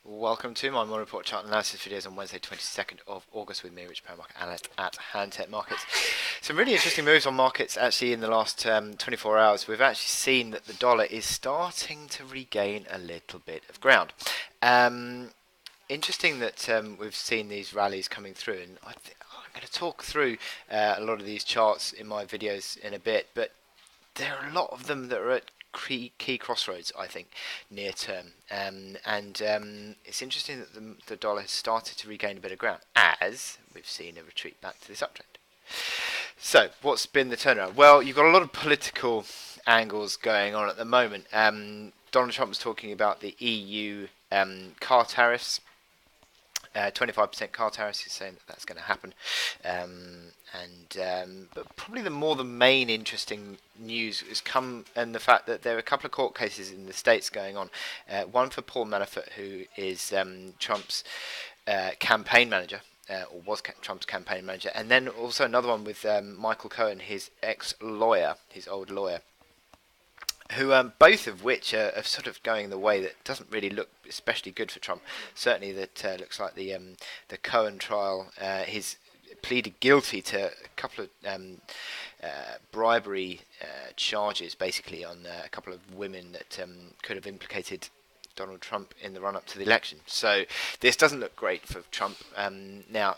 Welcome to my morning report chart analysis videos on Wednesday 22nd of August with me, Rich Paramarket Analyst at Hantec Markets. Some really interesting moves on markets actually in the last 24 hours. We've actually seen that the dollar is starting to regain a little bit of ground. Interesting that we've seen these rallies coming through, and I'm going to talk through a lot of these charts in my videos in a bit, but there are a lot of them that are at key crossroads, I think, near term. It's interesting that the dollar has started to regain a bit of ground as we've seen a retreat back to this uptrend. So, what's been the turnaround? Well, you've got a lot of political angles going on at the moment. Donald Trump was talking about the EU car tariffs. 25% car tariffs. He's saying that that's going to happen, but probably the main interesting news has come in the fact that there are a couple of court cases in the States going on. One for Paul Manafort, who is Trump's campaign manager. Or was Trump's campaign manager, and then also another one with Michael Cohen, his ex-lawyer, his old lawyer, who both of which are sort of going the way that doesn't really look especially good for Trump. Certainly that looks like the Cohen trial. He's pleaded guilty to a couple of bribery charges, basically on a couple of women that could have implicated Donald Trump in the run-up to the election. So this doesn't look great for Trump. Now,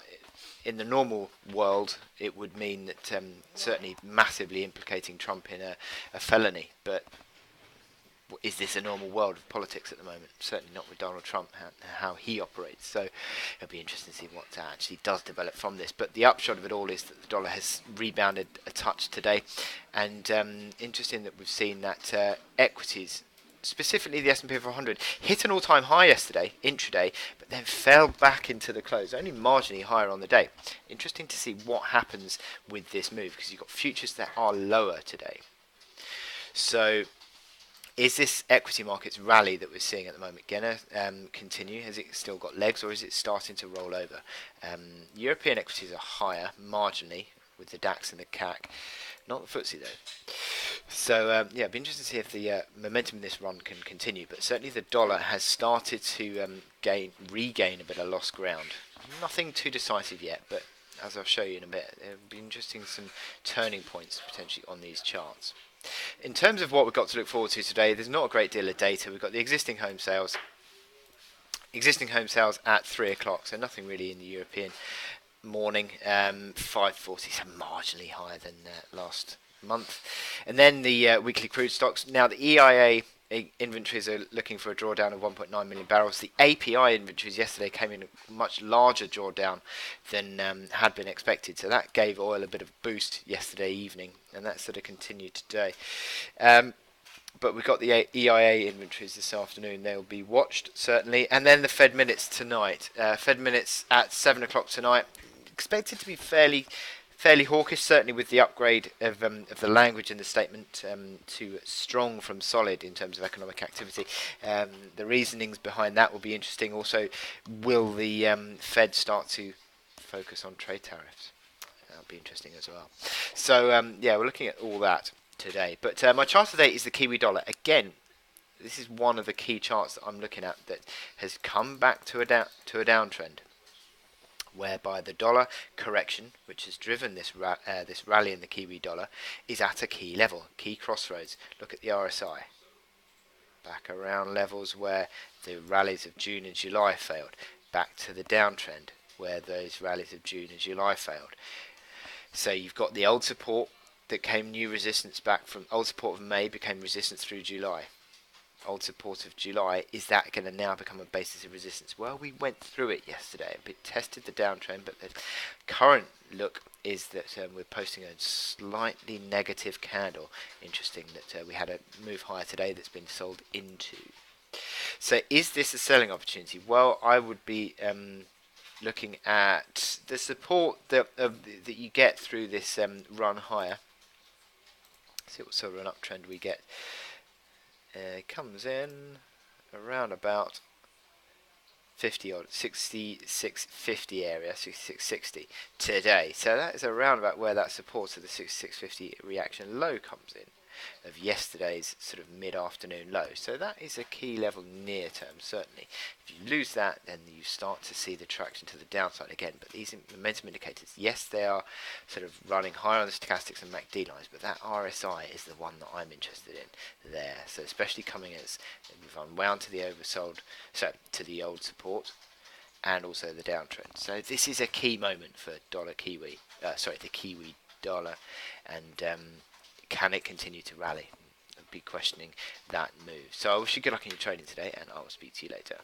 in the normal world, it would mean that certainly massively implicating Trump in a felony. But is this a normal world of politics at the moment? Certainly not with Donald Trump, how he operates. So it'll be interesting to see what actually does develop from this. But the upshot of it all is that the dollar has rebounded a touch today. And interesting that we've seen that equities, specifically the S&P 500, hit an all-time high yesterday, intraday, but then fell back into the close, only marginally higher on the day. Interesting to see what happens with this move, because you've got futures that are lower today. So is this equity market's rally that we're seeing at the moment going to continue? Has it still got legs, or is it starting to roll over? European equities are higher, marginally, with the DAX and the CAC. Not the FTSE though. So yeah, it'd be interesting to see if the momentum in this run can continue. But certainly the dollar has started to regain a bit of lost ground. Nothing too decisive yet, but as I'll show you in a bit, it'll be interesting, some turning points potentially on these charts. In terms of what we've got to look forward to today, there's not a great deal of data. We've got the existing home sales. Existing home sales at 3 o'clock, so nothing really in the European morning. 540, so marginally higher than last month. And then the weekly crude stocks. Now the EIA inventories are looking for a drawdown of 1.9 million barrels. The API inventories yesterday came in a much larger drawdown than had been expected, so that gave oil a bit of a boost yesterday evening, and that sort of continued today. But we've got the EIA inventories this afternoon. They'll be watched, certainly. And then the Fed minutes tonight. Fed minutes at 7 o'clock tonight. Expected to be fairly hawkish, certainly with the upgrade of the language in the statement to strong from solid in terms of economic activity. The reasonings behind that will be interesting. Also, will the Fed start to focus on trade tariffs? That'll be interesting as well. So yeah, we're looking at all that today. But my chart today is the Kiwi dollar. Again, this is one of the key charts that I'm looking at that has come back to a downtrend, whereby the dollar correction, which has driven this rally in the Kiwi dollar, is at a key level, key crossroads. Look at the RSI. Back around levels where the rallies of June and July failed. Back to the downtrend where those rallies of June and July failed. So you've got the old support that came new resistance back from old support of May became resistance through July. Old support of July, is that going to now become a basis of resistance? Well, we went through it yesterday. It tested the downtrend, but the current look is that we're posting a slightly negative candle. Interesting that we had a move higher today that's been sold into. So is this a selling opportunity? Well, I would be looking at the support that you get through this run higher. See what sort of an uptrend we get. It comes in around about 50 odd, 66.50 area, 66.60 today. So that is around about where that support of the 66.50 reaction low comes in. of yesterday's sort of mid-afternoon low. So that is a key level near term, certainly. If you lose that, then you start to see the traction to the downside again. But these momentum indicators, yes, they are sort of running higher on the stochastics and MACD lines, but that RSI is the one that I'm interested in there. So especially coming as we've unwound to the oversold, so to the old support, and also the downtrend. So this is a key moment for dollar Kiwi, the Kiwi dollar, and can it continue to rally? I'll be questioning that move. So I wish you good luck in your trading today, and I'll speak to you later.